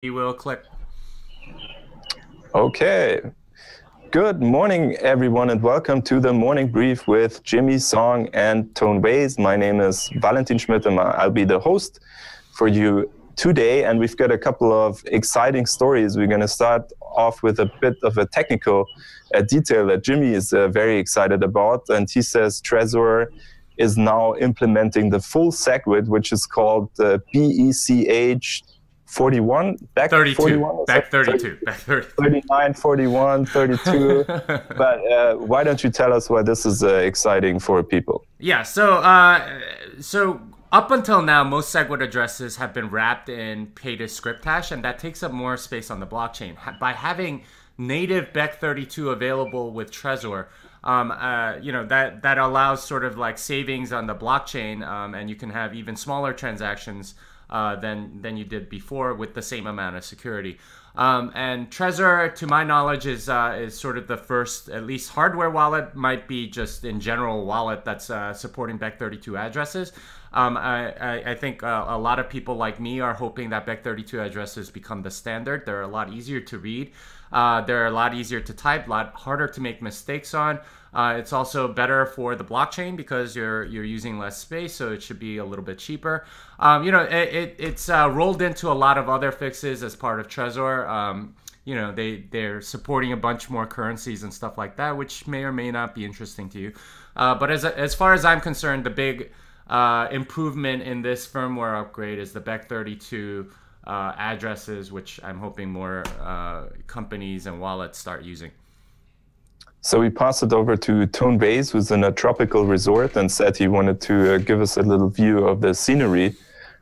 We will click. Okay. Good morning, everyone, and welcome to the Morning Brief with Jimmy Song and Tone Ways. My name is Valentin Schmidt, and I'll be the host for you today. And we've got a couple of exciting stories. We're going to start off with a bit of a technical detail that Jimmy is very excited about. And he says Trezor is now implementing the full Segwit, which is called BECH 41, back 32, 41, back 32, back 32. 39, 41, 32. But why don't you tell us why this is exciting for people? Yeah, so up until now, most Segwit addresses have been wrapped in paid script hash, and that takes up more space on the blockchain. By having native BEC32 available with Trezor, that allows sort of like savings on the blockchain, and you can have even smaller transactions than you did before with the same amount of security. And Trezor, to my knowledge, is sort of the first, at least hardware wallet, might be just in general wallet that's supporting BEC32 addresses. I think a lot of people like me are hoping that BEC32 addresses become the standard. They're a lot easier to read. They're a lot easier to type, a lot harder to make mistakes on. It's also better for the blockchain because you're using less space, so it should be a little bit cheaper. It's rolled into a lot of other fixes as part of Trezor. They're supporting a bunch more currencies and stuff like that, which may or may not be interesting to you. But as far as I'm concerned, the big improvement in this firmware upgrade is the BEC32 addresses, which I'm hoping more companies and wallets start using. So we passed it over to Tone Ways, who's in a tropical resort, and said he wanted to give us a little view of the scenery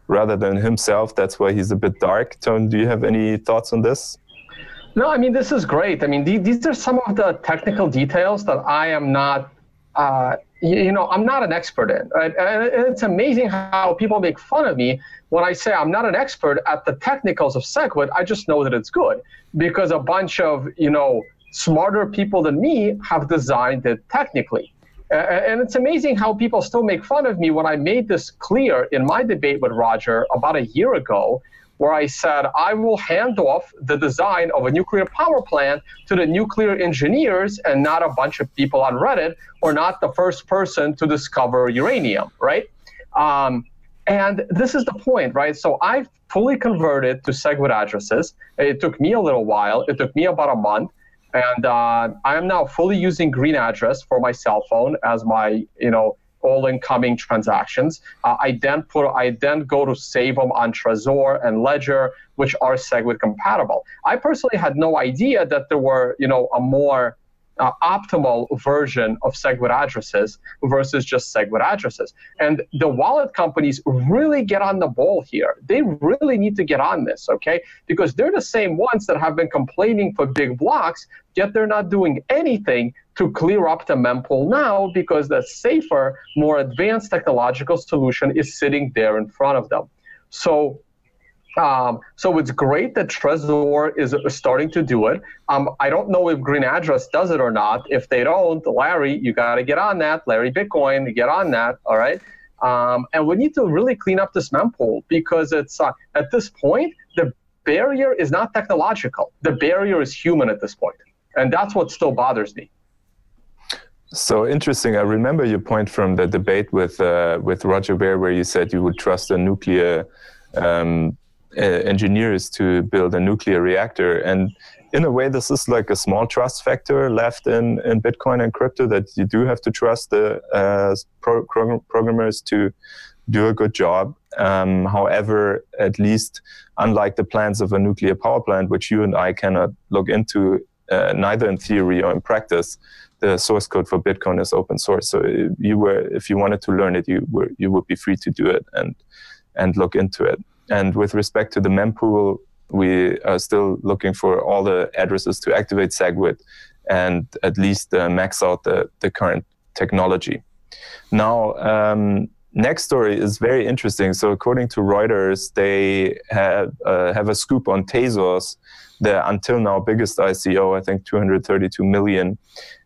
rather than himself. That's why he's a bit dark. Tone, do you have any thoughts on this? No, I mean, this is great. I mean, these are some of the technical details that I am not, I'm not an expert in. Right? And it's amazing how people make fun of me when I say I'm not an expert at the technicals of Segwit. I just know that it's good because a bunch of, smarter people than me have designed it technically. And it's amazing how people still make fun of me when I made this clear in my debate with Roger about a year ago, where I said I will hand off the design of a nuclear power plant to the nuclear engineers and not a bunch of people on Reddit, or not the first person to discover uranium, right? And this is the point, right? So I fully converted to Segwit addresses. It took me a little while. It took me about a month. And I am now fully using green address for my cell phone as my, all incoming transactions. I then go to save them on Trezor and Ledger, which are Segwit compatible. I personally had no idea that there were, a more optimal version of Segwit addresses versus just Segwit addresses. And the wallet companies really get on the ball here. They really need to get on this, okay? Because they're the same ones that have been complaining for big blocks, yet they're not doing anything to clear up the mempool now because the safer, more advanced technological solution is sitting there in front of them. So it's great that Trezor is starting to do it. I don't know if Green Address does it or not. If they don't, Larry, you got to get on that. Larry Bitcoin, get on that, all right? And we need to really clean up this mempool because it's at this point, the barrier is not technological. The barrier is human at this point. And that's what still bothers me. So interesting. I remember your point from the debate with Roger Ver, where you said you would trust a nuclear engineers to build a nuclear reactor. And in a way, this is like a small trust factor left in Bitcoin and crypto, that you do have to trust the programmers to do a good job. However, at least unlike the plans of a nuclear power plant, which you and I cannot look into, neither in theory or in practice, the source code for Bitcoin is open source. So if you wanted to learn it, you would be free to do it and look into it. And with respect to the mempool, we are still looking for all the addresses to activate Segwit and at least max out the current technology. Now, next story is very interesting. So according to Reuters, they have a scoop on Tezos, the until now biggest ICO, I think 232 million.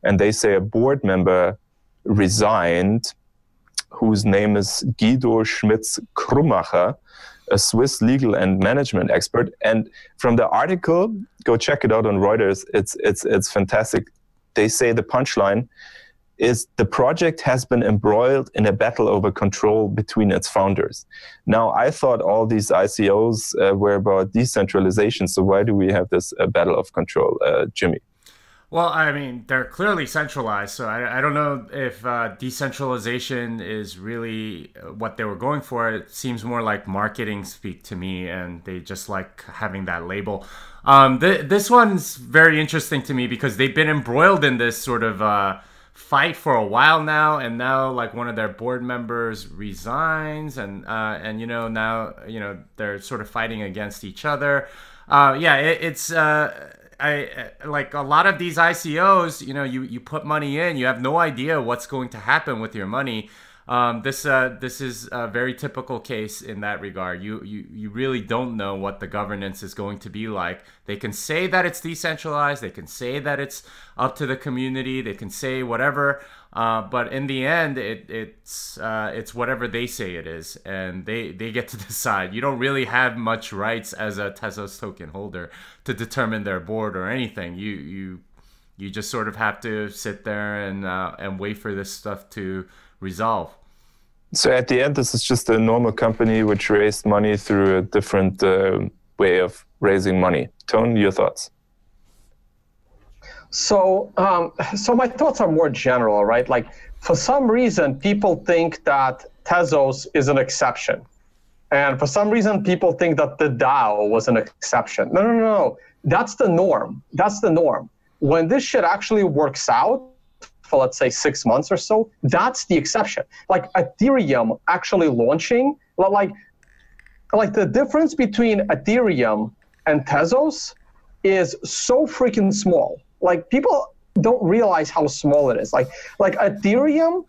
And they say a board member resigned, whose name is Guido Schmitz-Krummacher, a Swiss legal and management expert. And from the article, go check it out on Reuters. It's fantastic. They say the punchline is the project has been embroiled in a battle over control between its founders. Now, I thought all these ICOs were about decentralization. So why do we have this battle of control, Jimmy? Well, I mean, they're clearly centralized, so I don't know if decentralization is really what they were going for. It seems more like marketing speak to me, and they just like having that label. This one's very interesting to me because they've been embroiled in this sort of fight for a while now, and now like one of their board members resigns, and you know, now you know they're sort of fighting against each other. Yeah, it's I like a lot of these ICOs, you know, you put money in, you have no idea what's going to happen with your money. This is a very typical case in that regard. You really don't know what the governance is going to be like. They can say that it's decentralized, they can say that it's up to the community, they can say whatever, but in the end, it's whatever they say it is, and they get to decide. You don't really have much rights as a Tezos token holder to determine their board or anything. You just sort of have to sit there and wait for this stuff to resolve. So at the end, this is just a normal company which raised money through a different way of raising money. Tone, your thoughts? So my thoughts are more general, right? Like, for some reason, people think that Tezos is an exception. And for some reason, people think that the DAO was an exception. No. That's the norm. That's the norm. When this shit actually works out, for let's say 6 months or so, that's the exception. Like Ethereum actually launching, like the difference between Ethereum and Tezos is so freaking small. Like, people don't realize how small it is. Like Ethereum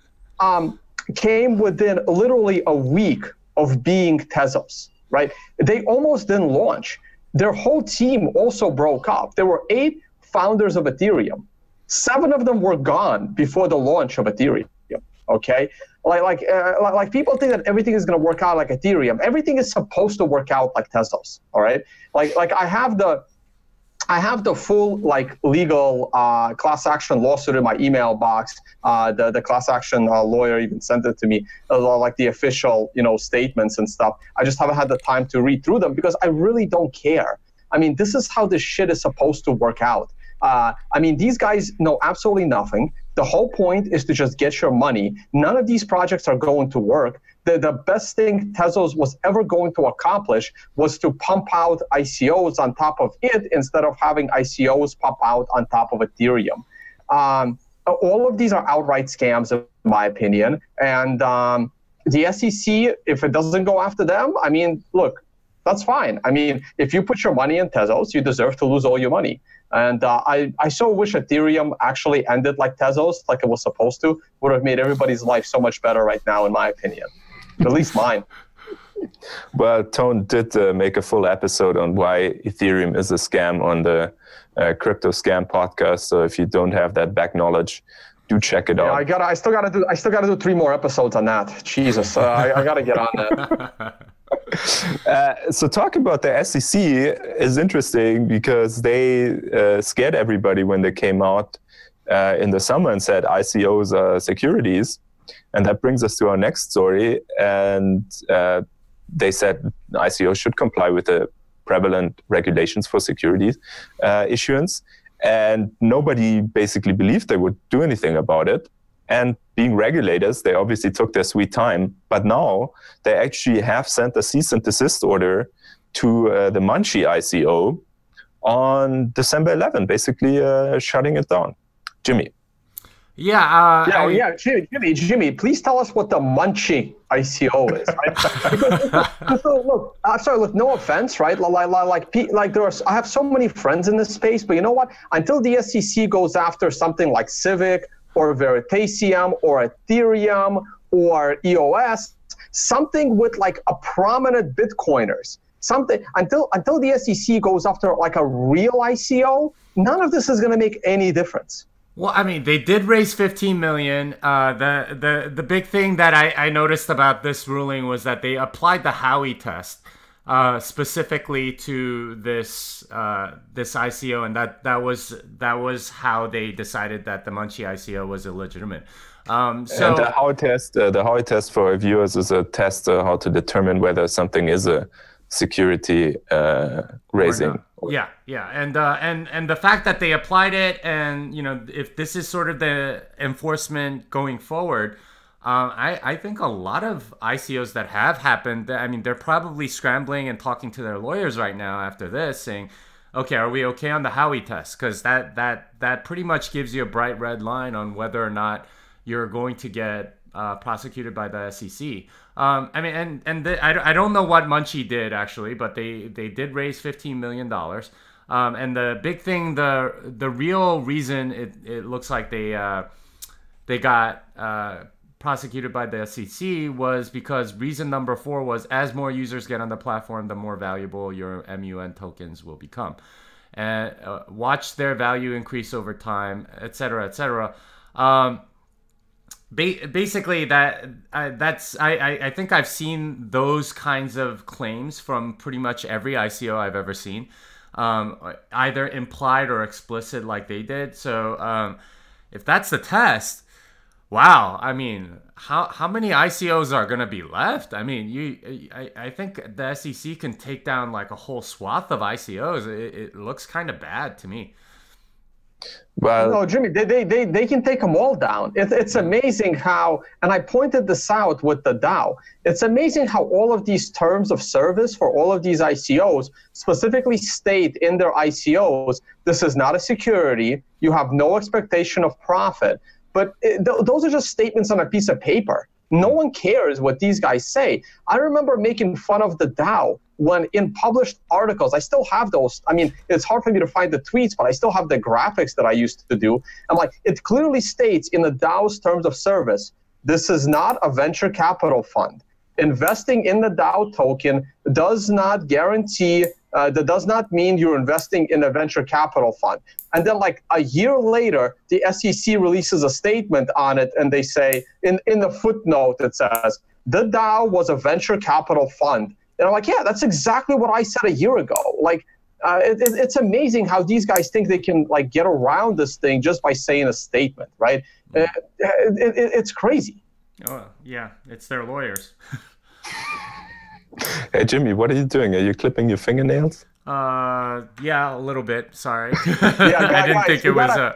came within literally a week of being Tezos, right? They almost didn't launch. Their whole team also broke up. There were 8 founders of Ethereum. 7 of them were gone before the launch of Ethereum. Okay, like people think that everything is going to work out like Ethereum. Everything is supposed to work out like Tezos. All right, like I have the full like legal class action lawsuit in my email box. The class action lawyer even sent it to me, like the official statements and stuff. I just haven't had the time to read through them because I really don't care. I mean, this is how this shit is supposed to work out. I mean, these guys know absolutely nothing. The whole point is to just get your money. None of these projects are going to work. The best thing Tezos was ever going to accomplish was to pump out ICOs on top of it instead of having ICOs pump out on top of Ethereum. All of these are outright scams, in my opinion. And the SEC, if it doesn't go after them, I mean, look, that's fine. I mean, if you put your money in Tezos, you deserve to lose all your money. And I so wish Ethereum actually ended like Tezos, like it was supposed to. Would have made everybody's life so much better right now, in my opinion. At least mine. Well, Tone did make a full episode on why Ethereum is a scam on the Crypto Scam podcast. So if you don't have that back knowledge, do check it out. I still gotta do 3 more episodes on that. Jesus, I gotta get on that. So talking about the SEC is interesting because they scared everybody when they came out in the summer and said ICOs are securities. And that brings us to our next story. And they said ICOs should comply with the prevalent regulations for securities issuance. And nobody basically believed they would do anything about it. And being regulators, they obviously took their sweet time. But now they actually have sent a cease and desist order to the Munchee ICO on December 11, basically shutting it down. Jimmy. Yeah. Jimmy, please tell us what the Munchee ICO is. Right? because look, no offense, right? I have so many friends in this space, but you know what? Until the SEC goes after something like Civic or Veritasium or Ethereum or EOS, something with like a prominent Bitcoiners, something until the SEC goes after like a real ICO, none of this is going to make any difference. Well, I mean, they did raise 15 million. The big thing that I noticed about this ruling was that they applied the Howey test. specifically to this this ICO, and that was how they decided that the Munchee ICO was illegitimate. So and the Howey test for our viewers is a test how to determine whether something is a security raising. Yeah, and the fact that they applied it, and if this is sort of the enforcement going forward, I think a lot of ICOs that have happened, I mean, they're probably scrambling and talking to their lawyers right now after this, saying, okay, are we okay on the Howey test? Because that pretty much gives you a bright red line on whether or not you're going to get prosecuted by the SEC. I mean, I don't know what Munchee did actually, but they did raise $15 million. And the big thing, the real reason it looks like they got prosecuted by the SEC was because reason number 4 was, as more users get on the platform, the more valuable your MUN tokens will become, and watch their value increase over time, etc., etc. Basically, I think I've seen those kinds of claims from pretty much every ICO I've ever seen, either implied or explicit, like they did. So if that's the test, wow, I mean, how many ICOs are gonna be left? I mean, I think the SEC can take down like a whole swath of ICOs. It looks kind of bad to me. Well, no, Jimmy, they can take them all down. It's amazing how, and I pointed this out with the DAO, it's amazing how all of these terms of service for all of these ICOs specifically state in their ICOs, this is not a security, you have no expectation of profit. But those are just statements on a piece of paper. No one cares what these guys say. I remember making fun of the DAO when in published articles, I still have those. I mean, it's hard for me to find the tweets, but I still have the graphics that I used to do. And like, it clearly states in the DAO's terms of service, this is not a venture capital fund. Investing in the DAO token does not guarantee, that does not mean you're investing in a venture capital fund. And then like a year later, the SEC releases a statement on it, and they say, in the footnote, it says, the DAO was a venture capital fund. And I'm like, yeah, that's exactly what I said a year ago. Like, it's amazing how these guys think they can like get around this thing just by saying a statement, right? It's crazy. Oh, yeah, it's their lawyers. Hey, Jimmy, what are you doing? Are you clipping your fingernails? Yeah, a little bit. Sorry. Yeah, I didn't think it was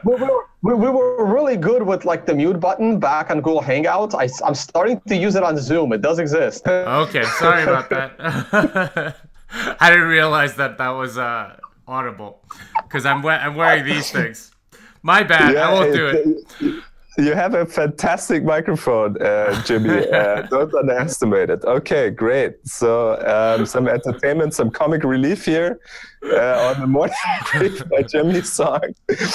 we were really good with like the mute button back on Google Hangouts. I'm starting to use it on Zoom. It does exist. Okay, sorry about that. I didn't realize that was audible because I'm wearing these things. My bad. Yeah, I won't do it. You have a fantastic microphone, Jimmy. Don't underestimate it. Okay, great. So some entertainment, some comic relief here on the morning brief by Jimmy's song.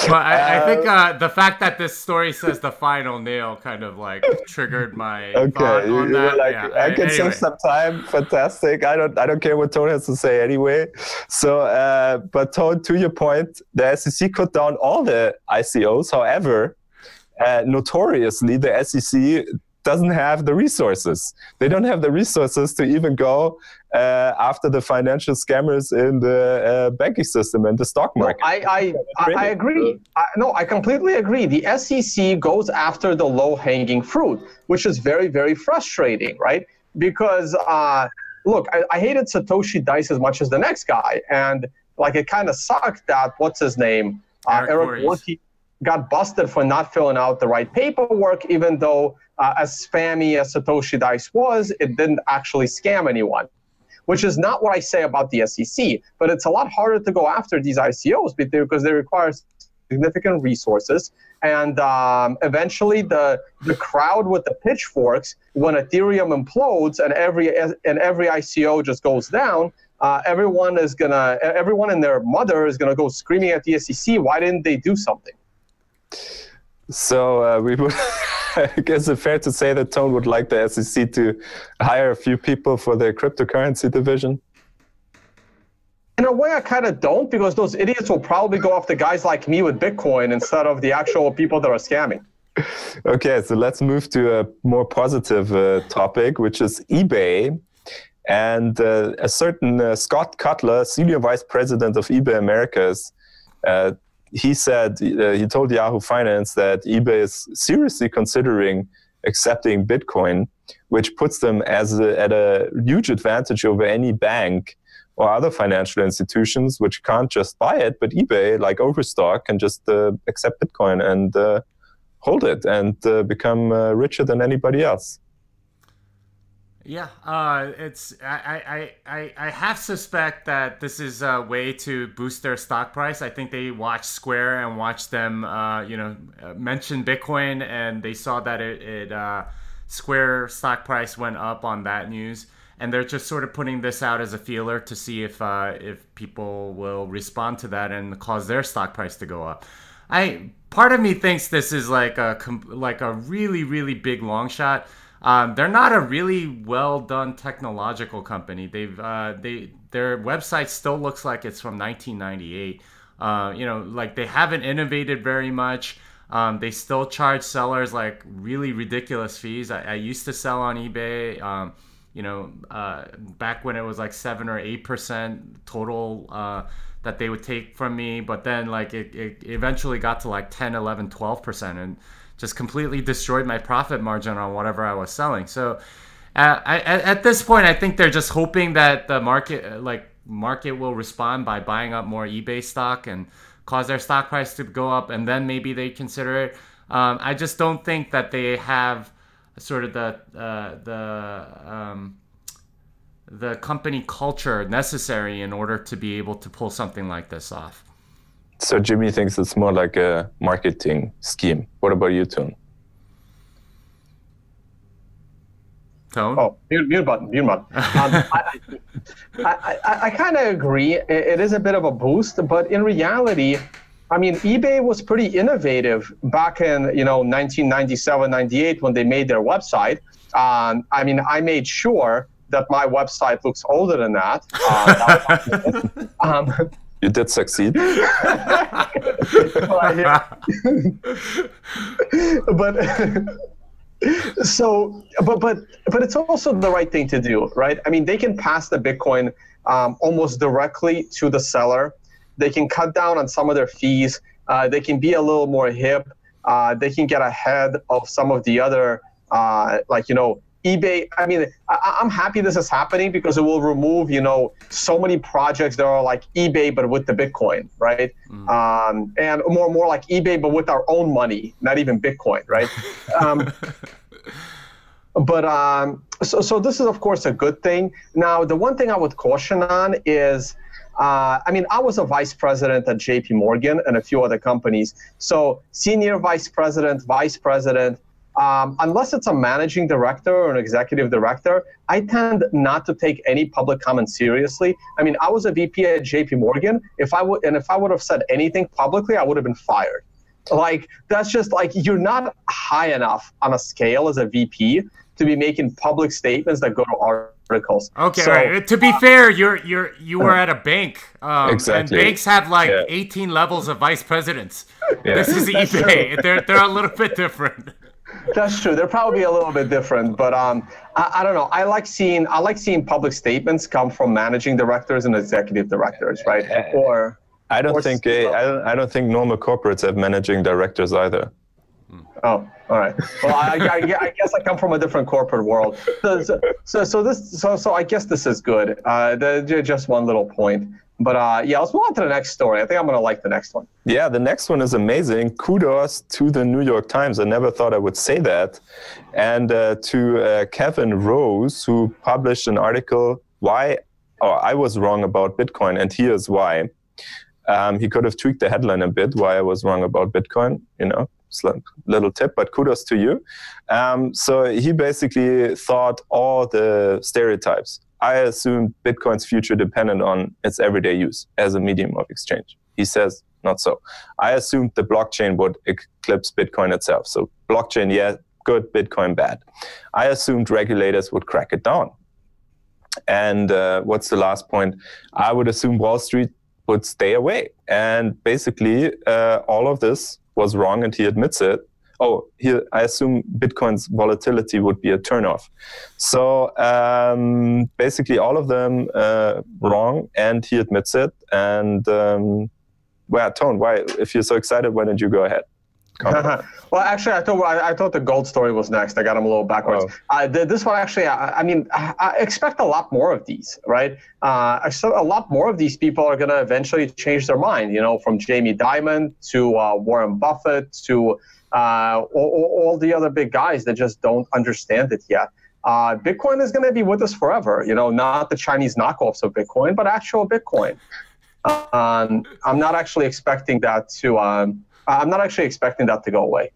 Well, I think the fact that this story says the final nail kind of like triggered my thought on that. Like, yeah, I can save some time. Fantastic. I don't care what Toad has to say anyway. So, but Toad, to your point, the SEC cut down all the ICOs. However, notoriously, the SEC doesn't have the resources. They don't have the resources to even go after the financial scammers in the banking system and the stock market. No, I agree. I completely agree. The SEC goes after the low-hanging fruit, which is very, very frustrating, right? Because, look, I hated Satoshi Dice as much as the next guy. And, like, it kind of sucked that, what's his name? Eric Worke got busted for not filling out the right paperwork, even though as spammy as Satoshi Dice was, it didn't actually scam anyone, which is not what I say about the SEC. But it's a lot harder to go after these ICOs because they require significant resources. And eventually the crowd with the pitchforks, when Ethereum implodes and every ICO just goes down, everyone and their mother is gonna go screaming at the SEC, why didn't they do something? So we would, I guess it's fair to say that Tone would like the SEC to hire a few people for their cryptocurrency division? In a way, I kind of don't, because those idiots will probably go after guys like me with Bitcoin instead of the actual people that are scamming. Okay, so let's move to a more positive topic, which is eBay. And a certain Scott Cutler, senior vice president of eBay Americas, he said, he told Yahoo Finance that eBay is seriously considering accepting Bitcoin, which puts them at a huge advantage over any bank or other financial institutions, which can't just buy it, but eBay, like Overstock, can just accept Bitcoin and hold it and become richer than anybody else. Yeah, I half suspect that this is a way to boost their stock price. I think they watched Square and watched them, mention Bitcoin, and they saw that Square stock price went up on that news, and they're just sort of putting this out as a feeler to see if people will respond to that and cause their stock price to go up. Part of me thinks this is like a really, really big long shot. They're not a really well done technological company. Their website still looks like it's from 1998. Like they haven't innovated very much. They still charge sellers like really ridiculous fees. I used to sell on eBay, back when it was like 7 or 8% total that they would take from me. But then like it eventually got to like 10, 11, 12%. And just completely destroyed my profit margin on whatever I was selling. So at this point, I think they're just hoping that the market will respond by buying up more eBay stock and cause their stock price to go up, and then maybe they consider it. I just don't think that they have sort of the company culture necessary in order to be able to pull something like this off. So Jimmy thinks it's more like a marketing scheme. What about you, Tone? Tone? Oh, mute button. I kind of agree. It is a bit of a boost, but in reality, I mean, eBay was pretty innovative back in 1997, 98 when they made their website. I mean, I made sure that my website looks older than that. You did succeed. but it's also the right thing to do, right? I mean, they can pass the Bitcoin almost directly to the seller. They can cut down on some of their fees. They can be a little more hip. They can get ahead of some of the other, eBay. I mean, I'm happy this is happening because it will remove, so many projects that are like eBay but with the Bitcoin, right? And more like eBay but with our own money, not even Bitcoin, right? So this is of course a good thing. Now, the one thing I would caution on is, I was a vice president at JP Morgan and a few other companies. So senior vice president, unless it's a managing director or an executive director, I tend not to take any public comment seriously. I mean, I was a VP at JP Morgan. If I would have said anything publicly, I would have been fired. Like, that's just like, you're not high enough on a scale as a VP to be making public statements that go to articles. Okay, so, right. To be fair, you were at a bank. Exactly. And banks have like 18 levels of vice presidents. Yeah. This is eBay. They're a little bit different. That's true. They're probably a little bit different, but I don't know. I like seeing public statements come from managing directors and executive directors, right? I don't think normal corporates have managing directors either. Oh, all right. Well, I guess I come from a different corporate world. So I guess this is good. Just one little point. But let's move on to the next story. I think I'm going to like the next one. Yeah, the next one is amazing. Kudos to the New York Times. I never thought I would say that. And to Kevin Rose, who published an article, I was wrong about Bitcoin, and here's why. He could have tweaked the headline a bit, why I was wrong about Bitcoin, little tip, but kudos to you. So he basically thought all the stereotypes. I assumed Bitcoin's future depended on its everyday use as a medium of exchange. He says, not so. I assumed the blockchain would eclipse Bitcoin itself. So blockchain, yeah, good, Bitcoin, bad. I assumed regulators would crack it down. And what's the last point? I would assume Wall Street would stay away. And basically, all of this was wrong, and he admits it. Oh, here I assume Bitcoin's volatility would be a turnoff. So basically, all of them wrong, and he admits it. And well, Tone, why? If you're so excited, why don't you go ahead? Well, actually, I thought the gold story was next. I got them a little backwards. Oh. This one, actually, I mean, I expect a lot more of these, right? A lot more of these people are going to eventually change their mind, from Jamie Dimon to Warren Buffett to all the other big guys that just don't understand it yet. Bitcoin is going to be with us forever, not the Chinese knockoffs of Bitcoin, but actual Bitcoin. I'm not actually expecting that to... I'm not actually expecting that to go away.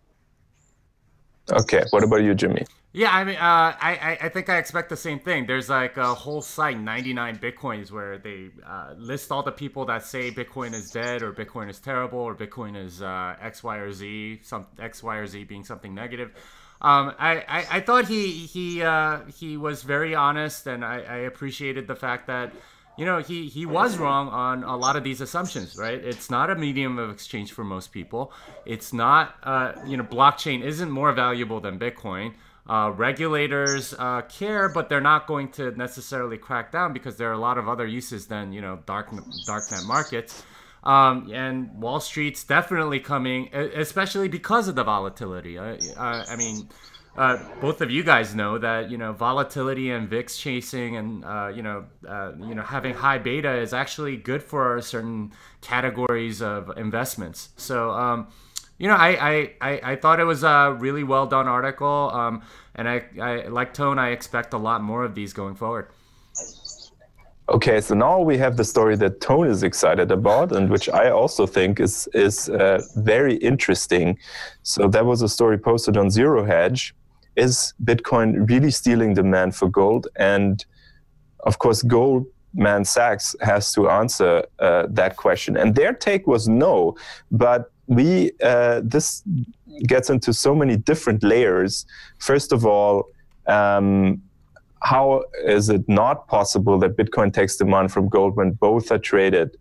Okay, what about you, Jimmy? Yeah, I mean, I think I expect the same thing. There's like a whole site, 99 Bitcoins, where they list all the people that say Bitcoin is dead, or Bitcoin is terrible, or Bitcoin is X, Y, or Z, X, Y, or Z being something negative. I thought he was very honest, and I appreciated the fact that he was wrong on a lot of these assumptions, right? It's not a medium of exchange for most people. It's not, blockchain isn't more valuable than Bitcoin. Regulators care, but they're not going to necessarily crack down because there are a lot of other uses than, darknet markets. And Wall Street's definitely coming, especially because of the volatility. I mean, both of you guys know that volatility and VIX chasing and having high beta is actually good for certain categories of investments. So I thought it was a really well done article, and I like Tone. I expect a lot more of these going forward. Okay, so now we have the story that Tone is excited about, and which I also think is very interesting. So that was a story posted on Zero Hedge. Is Bitcoin really stealing demand for gold? And of course, Goldman Sachs has to answer that question. And their take was no, but this gets into so many different layers. First of all, how is it not possible that Bitcoin takes demand from gold when both are traded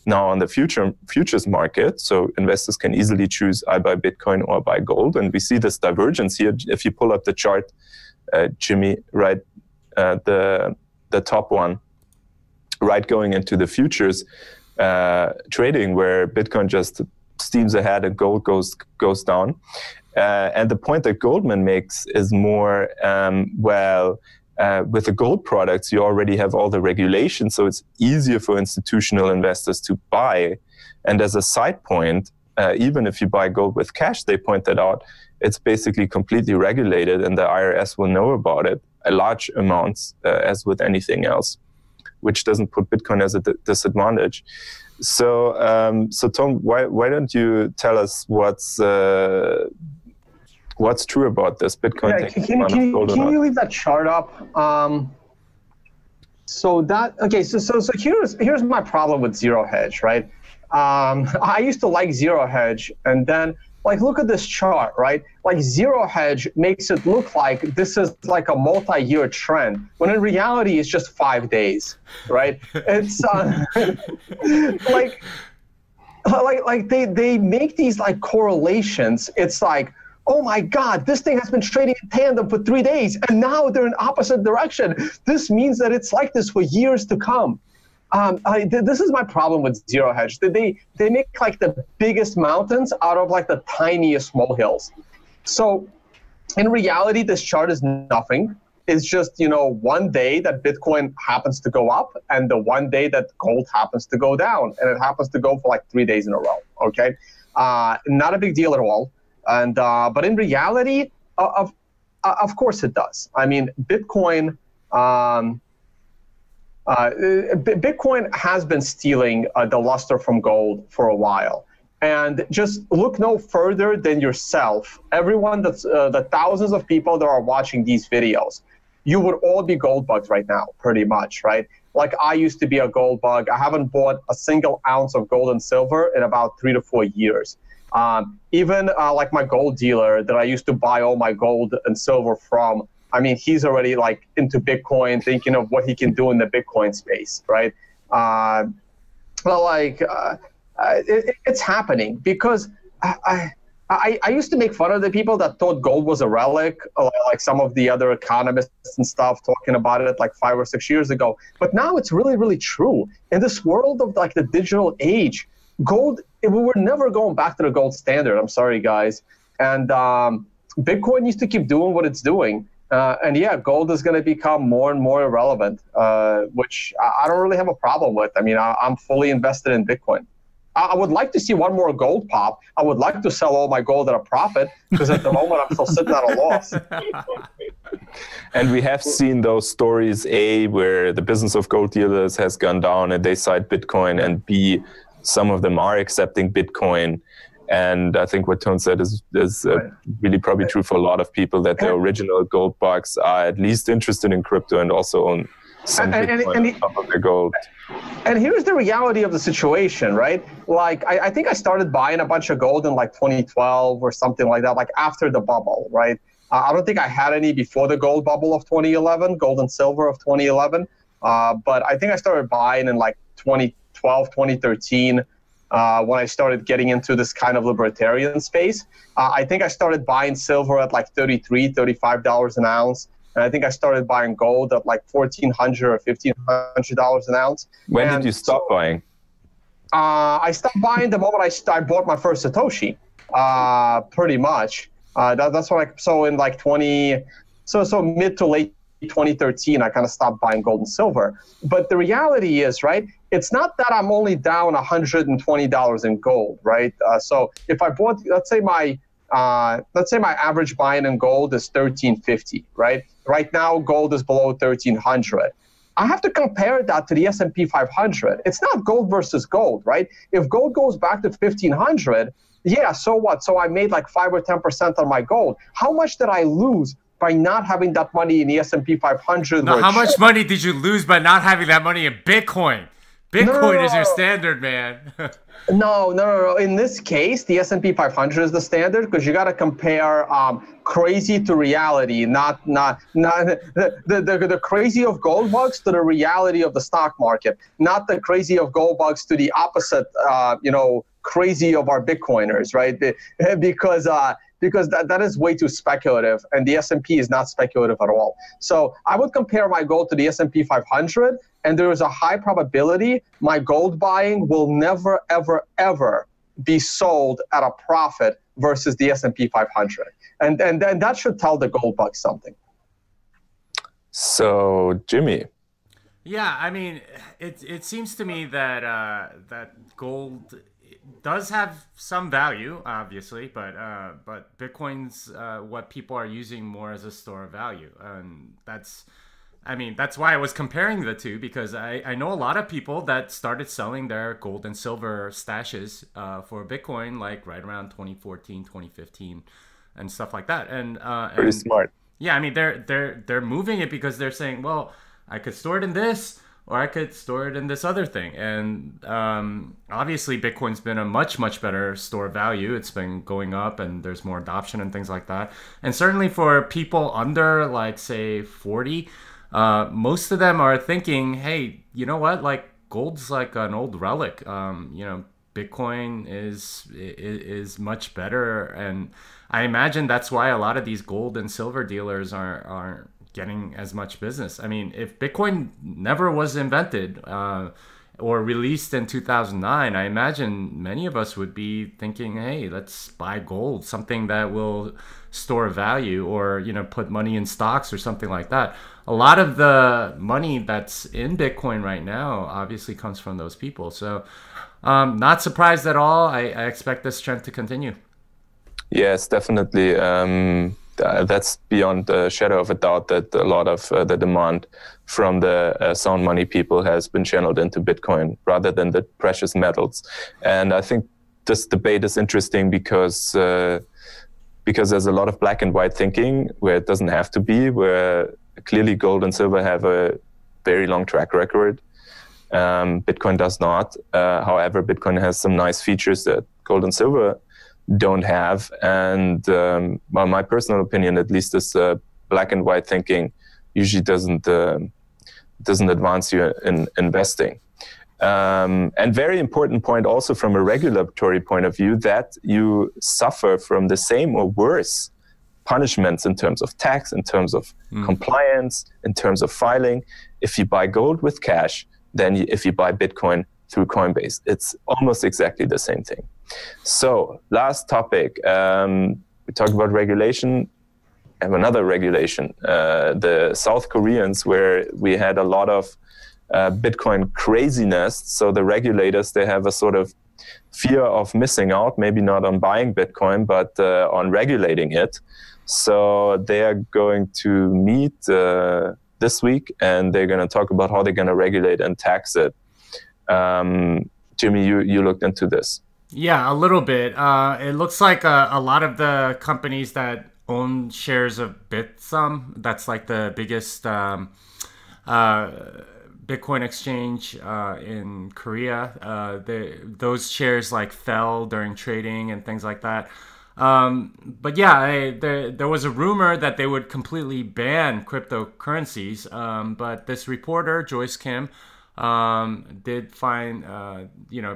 now on the futures market? So investors can easily choose I buy Bitcoin or buy gold. And we see this divergence here. If you pull up the chart, Jimmy, right, the top one, right, going into the futures trading, where Bitcoin just steams ahead and gold goes down. And the point that Goldman makes is more, with the gold products, you already have all the regulations, so it's easier for institutional investors to buy. And as a side point, even if you buy gold with cash, they point that out, it's basically completely regulated, and the IRS will know about it, large amounts, as with anything else, which doesn't put Bitcoin as a disadvantage. So, Tom, why don't you tell us what's true about this Bitcoin? Yeah, can you leave that chart up? So here's my problem with Zero Hedge, right? I used to like Zero Hedge, and then look at this chart, right? Zero Hedge makes it look like this is like a multi-year trend, when in reality it's just 5 days, right? It's they make these correlations. It's like, oh my God, this thing has been trading in tandem for 3 days, and now they're in opposite direction. This means that it's like this for years to come. This is my problem with Zero Hedge. They make the biggest mountains out of the tiniest molehills. So in reality, this chart is nothing. It's just, one day that Bitcoin happens to go up, and the one day that gold happens to go down, and it happens to go for 3 days in a row, okay? Not a big deal at all. And but in reality, of course it does. I mean, Bitcoin has been stealing the luster from gold for a while. And just look no further than yourself. Everyone the thousands of people that are watching these videos, you would all be gold bugs right now, pretty much, right? I used to be a gold bug. I haven't bought a single ounce of gold and silver in about 3 to 4 years. Even my gold dealer that I used to buy all my gold and silver from, I mean, he's already into Bitcoin, thinking of what he can do in the Bitcoin space, right? It's happening because I used to make fun of the people that thought gold was a relic, like some of the other economists and stuff talking about it like 5 or 6 years ago. But now it's really, really true. In this world of like the digital age, gold, we were never going back to the gold standard. I'm sorry, guys. And Bitcoin needs to keep doing what it's doing. And yeah, gold is going to become more and more irrelevant, which I don't really have a problem with. I mean, I'm fully invested in Bitcoin. I would like to see one more gold pop. I would like to sell all my gold at a profit, because at the moment I'm still sitting at a loss. And we have seen those stories, A, where the business of gold dealers has gone down and they cite Bitcoin, and B, some of them are accepting Bitcoin. And I think what Tone said is really probably true for a lot of people, that the original gold bugs are at least interested in crypto and also own some Bitcoin on top of their gold. And here's the reality of the situation, right? Like, I think I started buying a bunch of gold in like 2012 or something like that, like after the bubble, right? I don't think I had any before the gold bubble of 2011, gold and silver of 2011. But I think I started buying in like 2012, 2013. When I started getting into this kind of libertarian space. I think I started buying silver at like $33, $35 an ounce. And I think I started buying gold at like $1,400 or $1,500 an ounce. When did you stop buying? I stopped buying the moment I bought my first Satoshi, pretty much. That's what so in like so mid to late 2013, I kind of stopped buying gold and silver. But the reality is, right, it's not that I'm only down $120 in gold, right? So if I bought, let's say my average buying in gold is $1,350, right? Right now, gold is below $1,300. I have to compare that to the S&P 500. It's not gold versus gold, right? If gold goes back to 1,500, yeah, so what? So I made like 5 or 10% on my gold. How much did I lose by not having that money in the S&P 500? No, how much money did you lose by not having that money in Bitcoin? Bitcoin is your standard, man. No. In this case, the S&P 500 is the standard, because you got to compare crazy to reality, not the crazy of gold bugs to the reality of the stock market, not the crazy of gold bugs to the opposite, crazy of our Bitcoiners, right? Because that is way too speculative, and the S&P is not speculative at all. So I would compare my gold to the S&P 500, and there is a high probability my gold buying will never, ever, ever be sold at a profit versus the S&P 500. And that should tell the gold bug something. So, Jimmy. Yeah, I mean, it seems to me that that gold does have some value, obviously, but Bitcoin's what people are using more as a store of value, and that's why I was comparing the two, because I know a lot of people that started selling their gold and silver stashes for Bitcoin like right around 2014, 2015, and stuff like that, and pretty smart. Yeah, I mean they're moving it because they're saying, well, I could store it in this, or I could store it in this other thing. And obviously, Bitcoin's been a much, much better store of value. It's been going up, and there's more adoption and things like that. And certainly for people under, like, say, 40, most of them are thinking, hey, you know what? Like, gold's like an old relic. Bitcoin is much better. And I imagine that's why a lot of these gold and silver dealers aren't getting as much business. I mean, if Bitcoin never was invented or released in 2009, I imagine many of us would be thinking, hey, let's buy gold, something that will store value, or put money in stocks or something like that. A lot of the money that's in Bitcoin right now obviously comes from those people. So not surprised at all. I expect this trend to continue. Yes, definitely. That's beyond a shadow of a doubt that a lot of the demand from the sound money people has been channeled into Bitcoin rather than the precious metals. And I think this debate is interesting because there's a lot of black and white thinking where it doesn't have to be, where clearly gold and silver have a very long track record. Bitcoin does not. However, Bitcoin has some nice features that gold and silver don't have, and my personal opinion, at least, is black and white thinking usually doesn't advance you in investing. And very important point also from a regulatory point of view, that you suffer from the same or worse punishments in terms of tax, in terms of compliance, in terms of filing, if you buy gold with cash than if you buy Bitcoin through Coinbase. It's almost exactly the same thing. So last topic, we talked about regulation. I have another regulation, the South Koreans, where we had a lot of Bitcoin craziness. So the regulators, they have a sort of fear of missing out, maybe not on buying Bitcoin, but on regulating it. So they are going to meet this week, and they're going to talk about how they're going to regulate and tax it. Jimmy, you looked into this. Yeah, a little bit. It looks like a lot of the companies that own shares of Bitsum, that's like the biggest Bitcoin exchange in Korea. Those shares like fell during trading and things like that. But yeah, there was a rumor that they would completely ban cryptocurrencies. But this reporter, Joyce Kim, did find,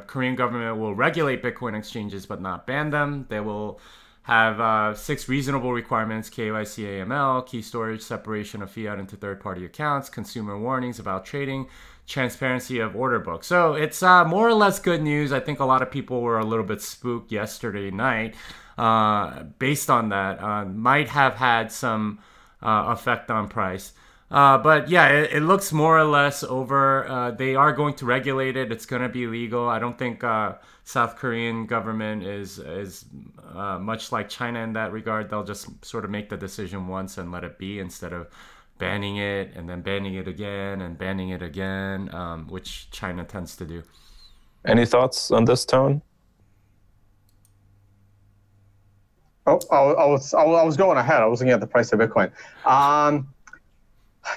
Korean government will regulate Bitcoin exchanges but not ban them. They will have 6 reasonable requirements: KYC, AML, key storage, separation of fiat into third-party accounts, consumer warnings about trading, transparency of order books. So it's more or less good news. I think a lot of people were a little bit spooked yesterday night based on that. Might have had some effect on price. But yeah, it looks more or less over. They are going to regulate it. It's going to be legal. I don't think South Korean government is much like China in that regard. They'll just sort of make the decision once and let it be, instead of banning it and then banning it again and banning it again, which China tends to do. Any thoughts on this, Tone? Oh, I was going ahead. I was looking at the price of Bitcoin.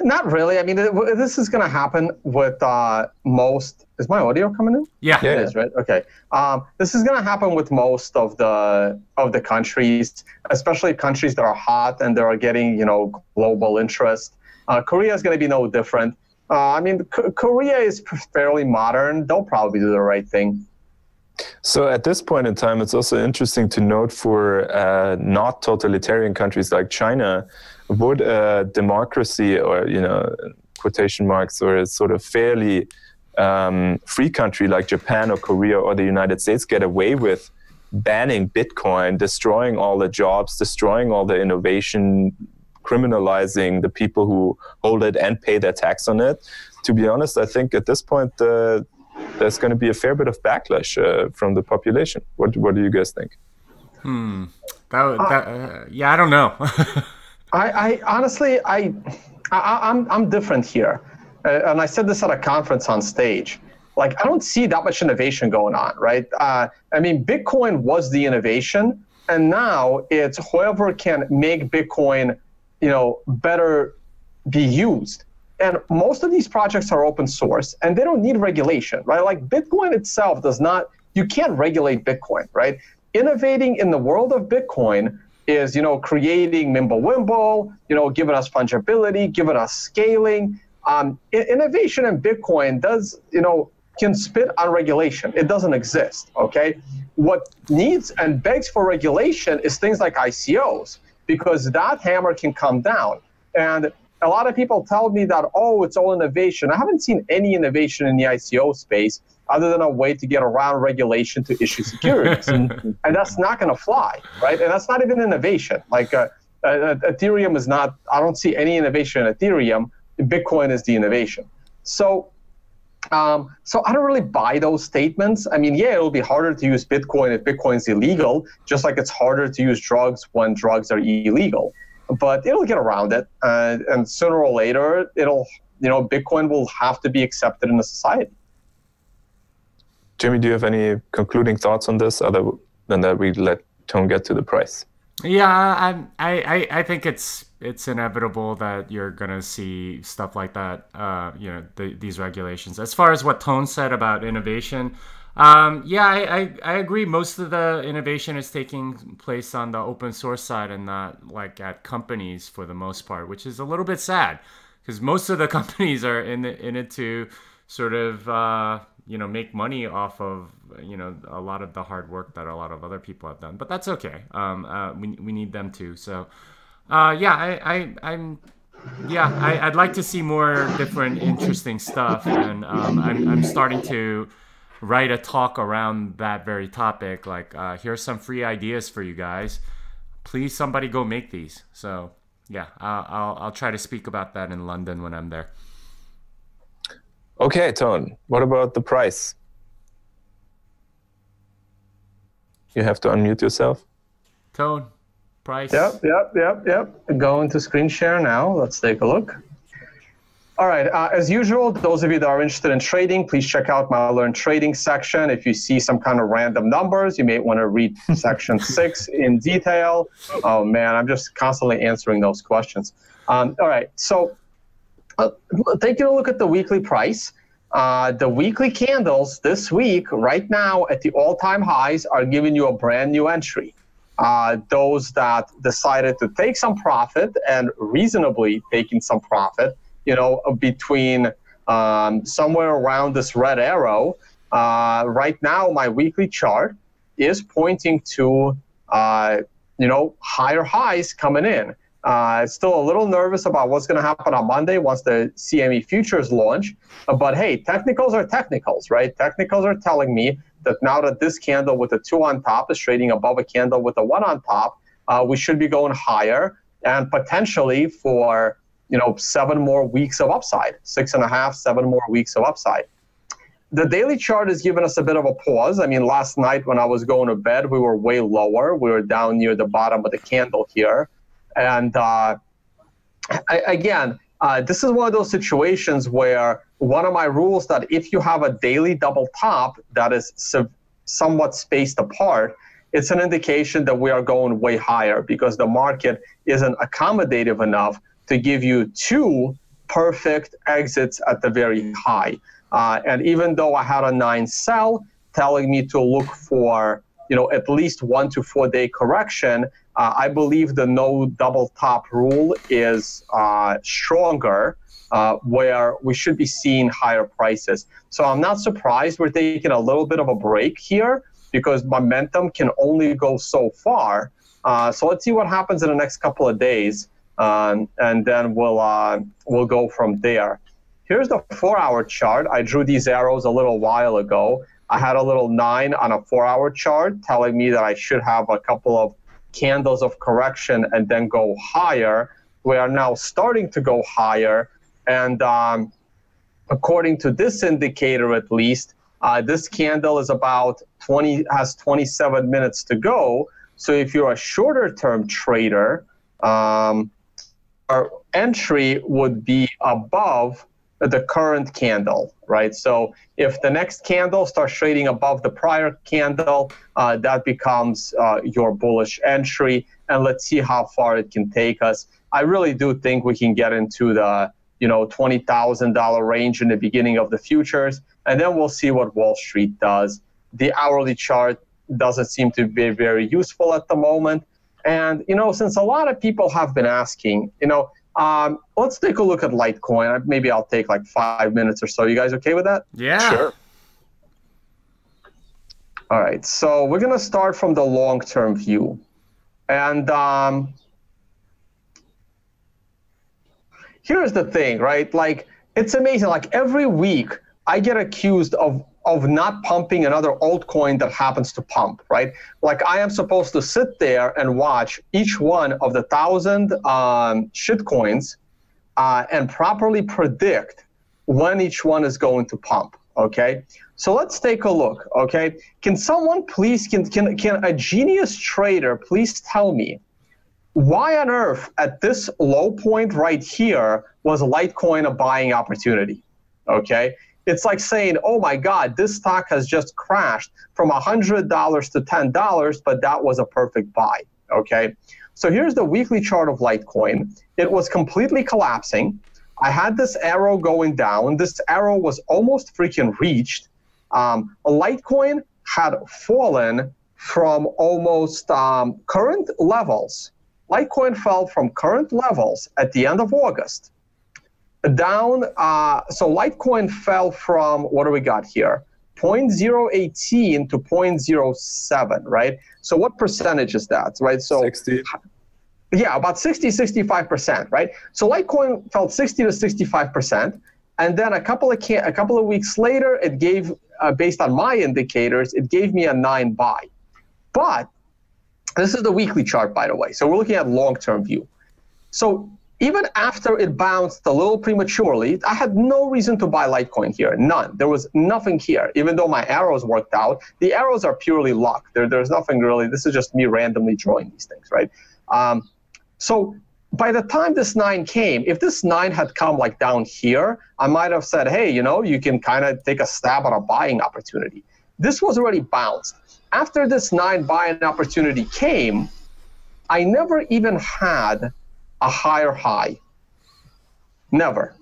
Not really. I mean, this is going to happen with most. Is my audio coming in? Yeah, it is, right? Okay. This is going to happen with most of the countries, especially countries that are hot and that are getting global interest. Korea is going to be no different. I mean, Korea is fairly modern. They'll probably do the right thing. So at this point in time, it's also interesting to note for not totalitarian countries like China, would a democracy, or quotation marks, or a sort of fairly free country like Japan or Korea or the United States get away with banning Bitcoin, destroying all the jobs, destroying all the innovation, criminalizing the people who hold it and pay their tax on it? To be honest, I think at this point there's going to be a fair bit of backlash from the population. What do you guys think? Yeah, I don't know. I honestly, I'm different here, and I said this at a conference on stage. Like, I don't see that much innovation going on, right? I mean, Bitcoin was the innovation, and now it's whoever can make Bitcoin, better be used. And most of these projects are open source, and they don't need regulation, right? Like, Bitcoin itself does not. You can't regulate Bitcoin, right? Innovating in the world of Bitcoin is, creating Mimblewimble, giving us fungibility, giving us scaling. Innovation in Bitcoin does, can spit on regulation. It doesn't exist, okay? What needs and begs for regulation is things like ICOs, because that hammer can come down. And a lot of people tell me that, oh, it's all innovation. I haven't seen any innovation in the ICO space other than a way to get around regulation to issue securities. And that's not going to fly, right? And that's not even innovation. Like Ethereum is not, I don't see any innovation in Ethereum. Bitcoin is the innovation. So I don't really buy those statements. I mean, yeah, it'll be harder to use Bitcoin if Bitcoin's illegal, just like it's harder to use drugs when drugs are illegal. But it'll get around it, and sooner or later, Bitcoin will have to be accepted in a society. Jimmy, do you have any concluding thoughts on this, other than that we let Tone get to the price? Yeah, I think it's inevitable that you're gonna see stuff like that. These regulations. As far as what Tone said about innovation. Yeah, I agree. Most of the innovation is taking place on the open source side and not like at companies for the most part, which is a little bit sad because most of the companies are in it to sort of you know, make money off of, you know, a lot of the hard work that a lot of other people have done. But that's okay. We need them too. So, I'd like to see more different interesting stuff, and I'm starting to write a talk around that very topic. Like, here's some free ideas for you guys. Please, somebody go make these. So yeah, I'll try to speak about that in London when I'm there. Okay, Tone, what about the price? You have to unmute yourself. Tone, price. Yep. Going to screen share now. Let's take a look. All right, as usual, those of you that are interested in trading, please check out my Learn Trading section. If you see some kind of random numbers, you may want to read section 6 in detail. Oh man, I'm just constantly answering those questions. All right, so taking a look at the weekly price, the weekly candles this week, right now at the all-time highs, are giving you a brand new entry. Those that decided to take some profit and reasonably taking some profit, you know, between somewhere around this red arrow. Right now, my weekly chart is pointing to, you know, higher highs coming in. Still a little nervous about what's going to happen on Monday once the CME futures launch. But hey, technicals are technicals, right? Technicals are telling me that now that this candle with a 2 on top is trading above a candle with a 1 on top, we should be going higher and potentially for, you know, 7 more weeks of upside, 6.5, 7 more weeks of upside. The daily chart has given us a bit of a pause. I mean, last night when I was going to bed, we were way lower. We were down near the bottom of the candle here. And again, this is one of those situations where one of my rules that if you have a daily double top that is somewhat spaced apart, it's an indication that we are going way higher because the market isn't accommodative enough to give you 2 perfect exits at the very high. And even though I had a 9 sell telling me to look for, you know, at least 1 to 4 day correction, I believe the no double top rule is stronger, where we should be seeing higher prices. So I'm not surprised we're taking a little bit of a break here because momentum can only go so far. So let's see what happens in the next couple of days. And then we'll go from there. Here's the 4-hour chart. I drew these arrows a little while ago. I had a little 9 on a 4-hour chart telling me that I should have a couple of candles of correction and then go higher. We are now starting to go higher. And according to this indicator, at least, this candle is about has 27 minutes to go. So if you're a shorter term trader, our entry would be above the current candle, right? So if the next candle starts trading above the prior candle, that becomes your bullish entry. And let's see how far it can take us. I really do think we can get into the, you know, $20,000 range in the beginning of the futures, and then we'll see what Wall Street does. The hourly chart doesn't seem to be very useful at the moment. And, you know, since a lot of people have been asking, you know, let's take a look at Litecoin. Maybe I'll take like 5 minutes or so. You guys okay with that? Yeah. Sure. All right. So we're going to start from the long-term view. And here's the thing, right? Like, it's amazing. Like, every week I get accused of not pumping another altcoin that happens to pump, right? Like, I am supposed to sit there and watch each one of the 1,000 shitcoins and properly predict when each one is going to pump, okay? So let's take a look, okay? Can someone please, can a genius trader please tell me why on earth at this low point right here was Litecoin a buying opportunity, okay? It's like saying, oh my God, this stock has just crashed from $100 to $10, but that was a perfect buy, okay? So here's the weekly chart of Litecoin. It was completely collapsing. I had this arrow going down. This arrow was almost freaking reached. Litecoin had fallen from almost current levels. Litecoin fell from current levels at the end of August. Down, so Litecoin fell from, what do we got here? 0.018 to 0.07, right? So what percentage is that, right? So 60. Yeah, about 60, 65%, right? So Litecoin fell 60 to 65%, and then a couple of weeks later, it gave, based on my indicators, it gave me a 9 buy. But this is the weekly chart, by the way. So we're looking at long-term view. So even after it bounced a little prematurely, I had no reason to buy Litecoin here, none. There was nothing here, even though my arrows worked out. The arrows are purely luck. There's nothing really. This is just me randomly drawing these things, right? So by the time this 9 came, if this 9 had come like down here, I might have said, hey, you know, you can kind of take a stab at a buying opportunity. This was already bounced. After this 9 buying opportunity came, I never even had a higher high. Never.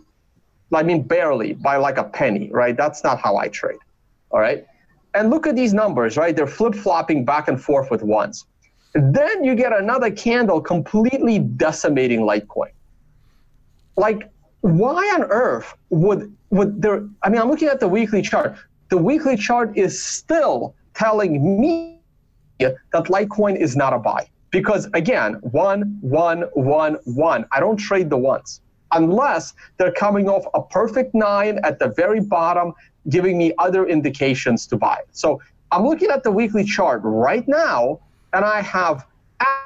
I mean, barely, by like a penny, right? That's not how I trade, all right? And look at these numbers, right? They're flip-flopping back and forth with ones. Then you get another candle completely decimating Litecoin. Like, why on earth would there, I mean, I'm looking at the weekly chart. The weekly chart is still telling me that Litecoin is not a buy. Because again, 1, 1, 1, 1. I don't trade the ones unless they're coming off a perfect 9 at the very bottom, giving me other indications to buy. So I'm looking at the weekly chart right now, and I have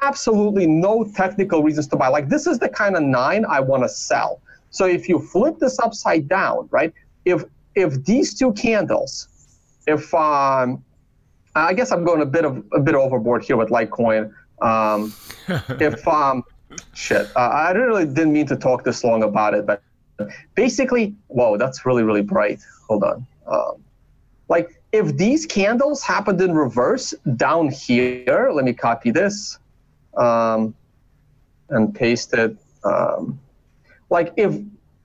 absolutely no technical reasons to buy. Like, this is the kind of 9 I want to sell. So if you flip this upside down, right? If these two candles, if I guess I'm going a bit overboard here with Litecoin. I really didn't mean to talk this long about it, but basically, whoa, that's really, really bright. Hold on. Like, if these candles happened in reverse down here, let me copy this and paste it. Like if,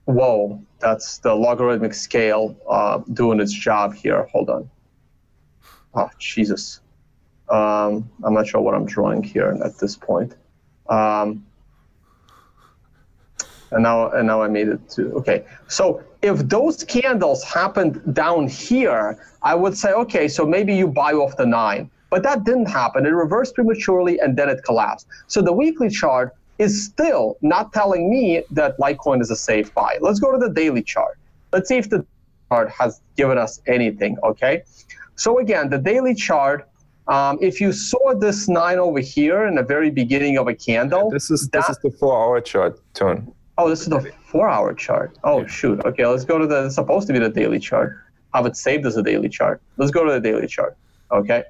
whoa, that's the logarithmic scale doing its job here. Hold on. Oh, Jesus. I'm not sure what I'm drawing here at this point. And now I made it to, okay. So if those candles happened down here, I would say, okay, so maybe you buy off the 9. But that didn't happen. It reversed prematurely and then it collapsed. So the weekly chart is still not telling me that Litecoin is a safe buy. Let's go to the daily chart. Let's see if the chart has given us anything, okay? So again, the daily chart, if you saw this 9 over here in the very beginning of a candle. This is the 4-hour chart, Tone. Oh, this is the 4-hour chart. Oh, yeah. Shoot. Okay, let's go to the, it's supposed to be the daily chart. I have it saved as a daily chart. Let's go to the daily chart, okay?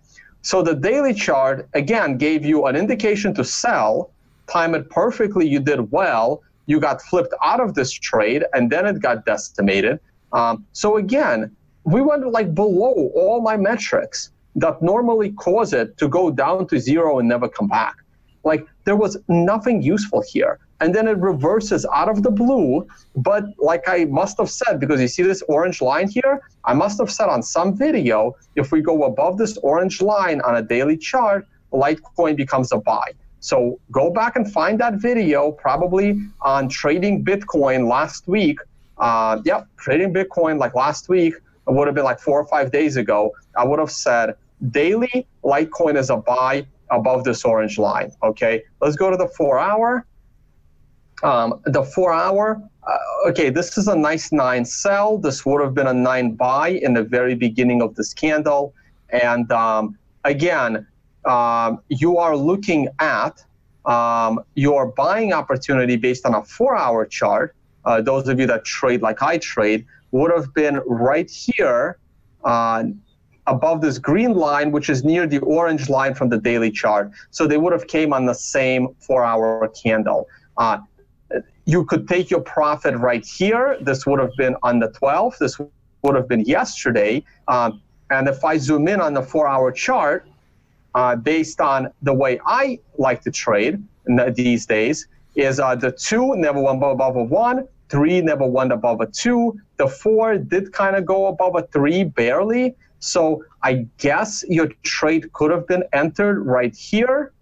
So the daily chart, again, gave you an indication to sell, time it perfectly, you did well, you got flipped out of this trade, and then it got decimated. So again, we went like below all my metrics that normally cause it to go down to 0 and never come back. Like, there was nothing useful here. And then it reverses out of the blue, but like I must have said, because you see this orange line here, I must have said on some video, if we go above this orange line on a daily chart, Litecoin becomes a buy. So go back and find that video, probably on trading Bitcoin last week. Trading Bitcoin like last week, it would have been like 4 or 5 days ago. I would have said daily Litecoin is a buy above this orange line, okay? Let's go to the 4-hour. The 4-hour, okay, this is a nice 9 sell. This would have been a 9 buy in the very beginning of this candle. And again, you are looking at your buying opportunity based on a 4-hour chart. Those of you that trade like I trade would have been right here above this green line, which is near the orange line from the daily chart. So they would have came on the same 4-hour candle. You could take your profit right here. This would have been on the 12th. This would have been yesterday. And if I zoom in on the 4-hour chart, based on the way I like to trade these days, is the 2 never went above a 1, 3 never went above a 2. The 4 did kind of go above a 3, barely. So I guess your trade could have been entered right here.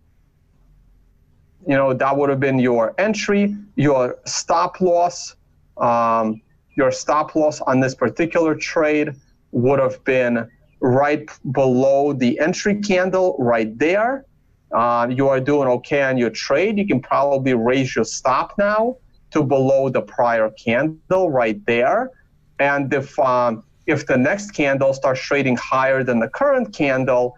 You know, that would have been your entry, your stop loss. Your stop loss on this particular trade would have been right below the entry candle right there. You are doing okay on your trade. You can probably raise your stop now to below the prior candle right there. And if the next candle starts trading higher than the current candle,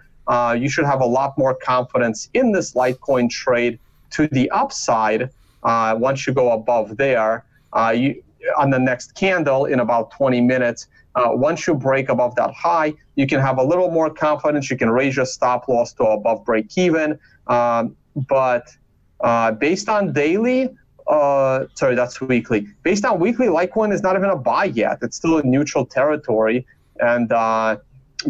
you should have a lot more confidence in this Litecoin trade to the upside once you go above there. On the next candle in about 20 minutes, once you break above that high, you can have a little more confidence. You can raise your stop loss to above break even. But based on daily, sorry, that's weekly. Based on weekly, Litecoin is not even a buy yet. It's still in neutral territory. And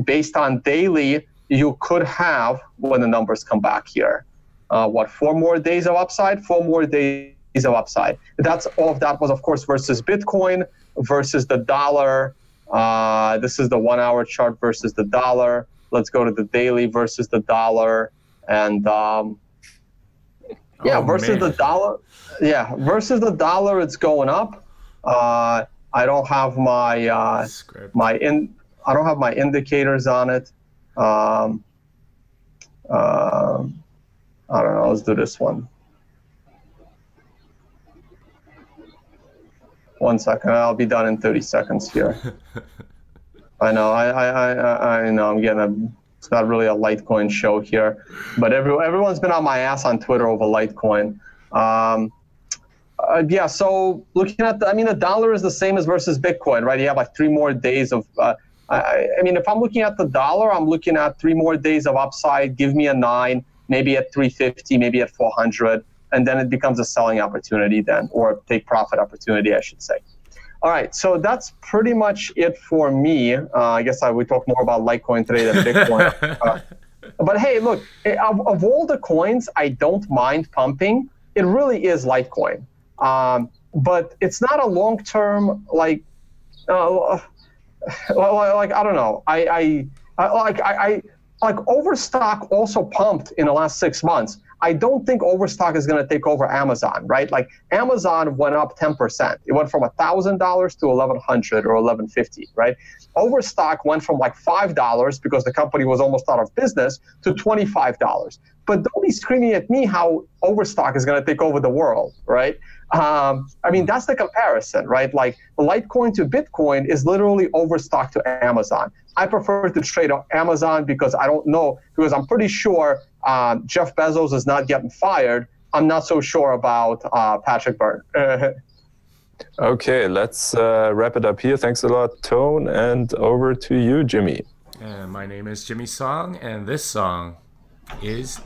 based on daily, you could have, when the numbers come back here, 4 more days of upside? 4 more days of upside. That's all of that was, of course, versus Bitcoin versus the dollar. This is the 1 hour chart versus the dollar. Let's go to the daily versus the dollar. And versus the dollar. Yeah, versus the dollar, it's going up. I don't have my I don't have my indicators on it. I don't know. Let's do this one. 1 second. I'll be done in 30 seconds here. I know. I know. I'm getting it's not really a Litecoin show here, but everyone's been on my ass on Twitter over Litecoin. Yeah. So looking at the dollar is the same as versus Bitcoin, right? You have like 3 more days of. If I'm looking at the dollar, I'm looking at 3 more days of upside. Give me a 9, maybe at 350, maybe at 400. And then it becomes a selling opportunity then, or take profit opportunity, I should say. All right, so that's pretty much it for me. I guess we talk more about Litecoin today than Bitcoin. But hey, look, of all the coins I don't mind pumping, it really is Litecoin. But it's not a long-term, I don't know. Overstock also pumped in the last 6 months. I don't think Overstock is going to take over Amazon, right? Like Amazon went up 10%. It went from $1,000 to $1,100 or $1,150, right? Overstock went from like $5 because the company was almost out of business to $25. But don't be screaming at me how Overstock is going to take over the world, right? That's the comparison, right? Like Litecoin to Bitcoin is literally Overstock to Amazon. I prefer to trade on Amazon because I'm pretty sure Jeff Bezos is not getting fired. I'm not so sure about Patrick Byrne. Okay, let's wrap it up here. Thanks a lot, Tone, and over to you, Jimmy. My name is Jimmy Song, and this song is